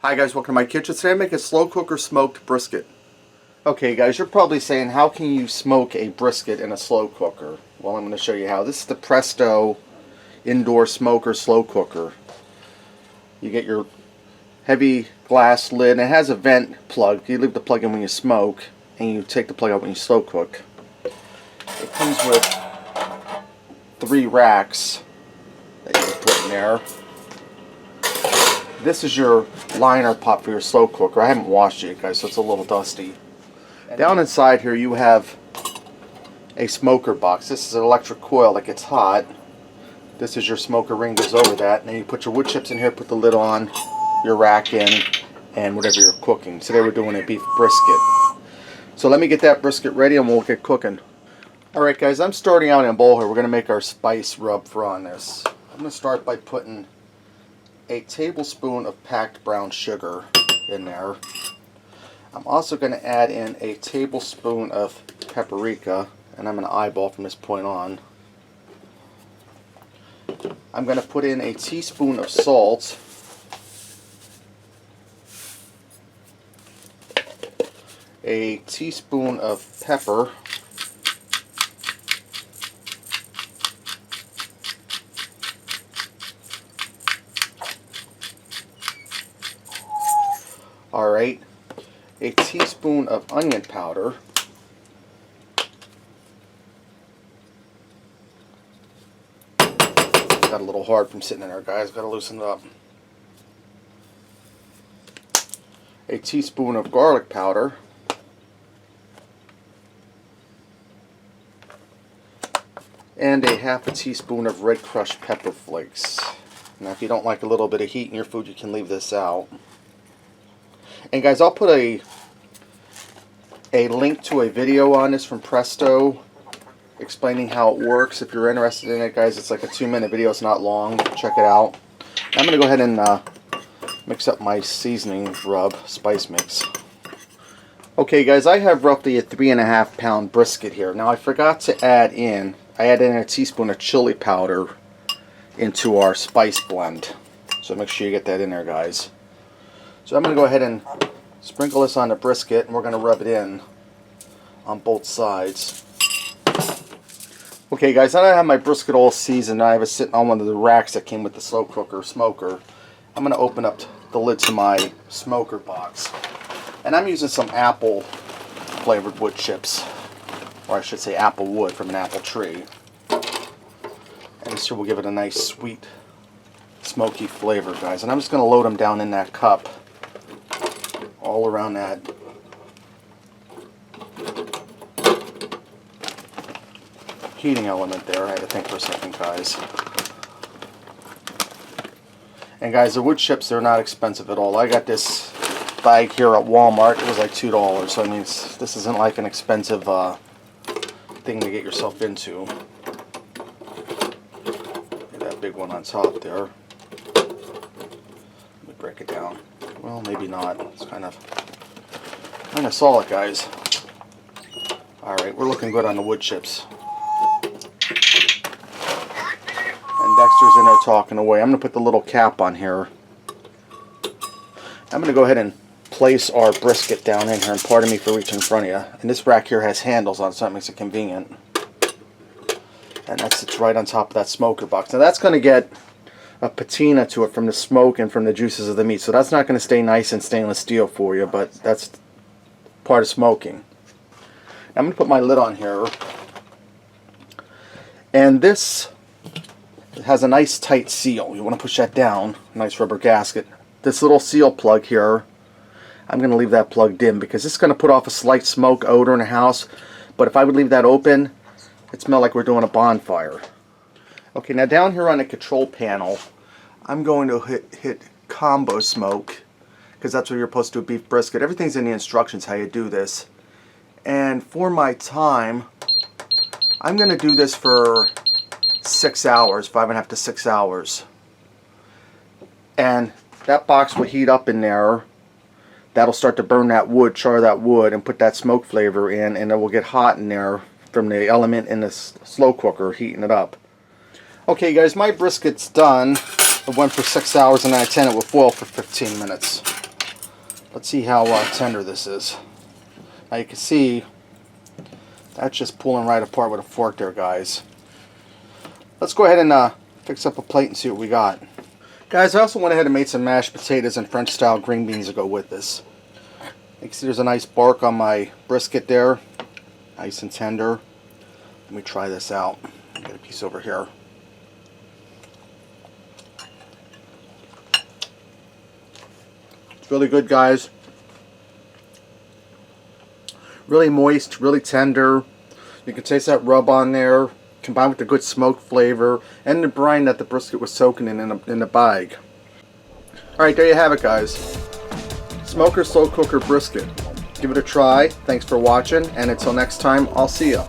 Hi guys, welcome to my kitchen. Today I make a slow cooker smoked brisket. Okay guys, you're probably saying, how can you smoke a brisket in a slow cooker? Well, I'm going to show you how. This is the Presto indoor smoker slow cooker. You get your heavy glass lid, and it has a vent plug. You leave the plug in when you smoke, and you take the plug out when you slow cook. It comes with 3 racks that you can put in there. This is your liner pot for your slow cooker. I haven't washed it, guys, so it's a little dusty. Down inside here you have a smoker box. This is an electric coil that gets hot. This is your smoker ring, goes over that, and then you put your wood chips in here, put the lid on, your rack in, and whatever you're cooking. Today we're doing a beef brisket. So let me get that brisket ready and we'll get cooking. Alright guys, I'm starting out in a bowl here. We're going to make our spice rub for on this. I'm going to start by putting a tablespoon of packed brown sugar in there. I'm also going to add in a tablespoon of paprika, and I'm going to eyeball from this point on. I'm going to put in a teaspoon of salt, a teaspoon of pepper, alright, a teaspoon of onion powder, got a little hard from sitting in there, guys, got to loosen it up, a teaspoon of garlic powder, and a half a teaspoon of red crushed pepper flakes. Now if you don't like a little bit of heat in your food, you can leave this out. And guys, I'll put a link to a video on this from Presto explaining how it works. If you're interested in it, guys, it's like a 2-minute video. It's not long. Check it out. I'm going to go ahead and mix up my seasoning rub, spice mix. Okay guys, I have roughly a 3.5 pound brisket here. Now I forgot to add in, I added in a teaspoon of chili powder into our spice blend. So make sure you get that in there, guys. So I'm going to go ahead and sprinkle this on the brisket, and we're going to rub it in on both sides. Okay guys, now that I have my brisket all seasoned, I have it sitting on one of the racks that came with the slow cooker smoker. I'm going to open up the lid to my smoker box. And I'm using some apple flavored wood chips, or I should say apple wood from an apple tree. And this here will give it a nice sweet smoky flavor, guys. And I'm just going to load them down in that cup, all around that heating element there. I had to think for a second, guys. And guys, the wood chips, they're not expensive at all. I got this bag here at Walmart. It was like $2, so I mean, this isn't like an expensive thing to get yourself into. Get that big one on top there. Let me break it down. Well, maybe not. It's kind of solid, guys. Alright, we're looking good on the wood chips. And Dexter's in there talking away. I'm going to put the little cap on here. I'm going to go ahead and place our brisket down in here, and pardon me for reaching in front of you. And this rack here has handles on it, so that makes it convenient. And that sits right on top of that smoker box. Now that's going to get a patina to it from the smoke and from the juices of the meat, so that's not going to stay nice and stainless steel for you, but that's part of smoking. I'm going to put my lid on here, and this has a nice tight seal. You want to push that down, nice rubber gasket. This little seal plug here, I'm going to leave that plugged in because it's going to put off a slight smoke odor in the house, but if I would leave that open, it smells like we're doing a bonfire. Okay, now down here on the control panel, I'm going to hit combo smoke, because that's what you're supposed to do, beef brisket. Everything's in the instructions how you do this. And for my time, I'm going to do this for 6 hours, 5.5 to 6 hours. And that box will heat up in there. That'll start to burn that wood, char that wood, and put that smoke flavor in, and it will get hot in there from the element in the slow cooker heating it up. Okay guys, my brisket's done. It went for 6 hours and I attended it with foil for 15 minutes. Let's see how tender this is. Now you can see that's just pulling right apart with a fork there, guys. Let's go ahead and fix up a plate and see what we got. Guys, I also went ahead and made some mashed potatoes and French style green beans to go with this. You can see there's a nice bark on my brisket there. Nice and tender. Let me try this out. Get a piece over here. It's really good, guys. Really moist, really tender. You can taste that rub on there, combined with the good smoke flavor and the brine that the brisket was soaking in the bag. Alright, there you have it, guys. Smoker slow cooker brisket. Give it a try. Thanks for watching, and until next time, I'll see ya.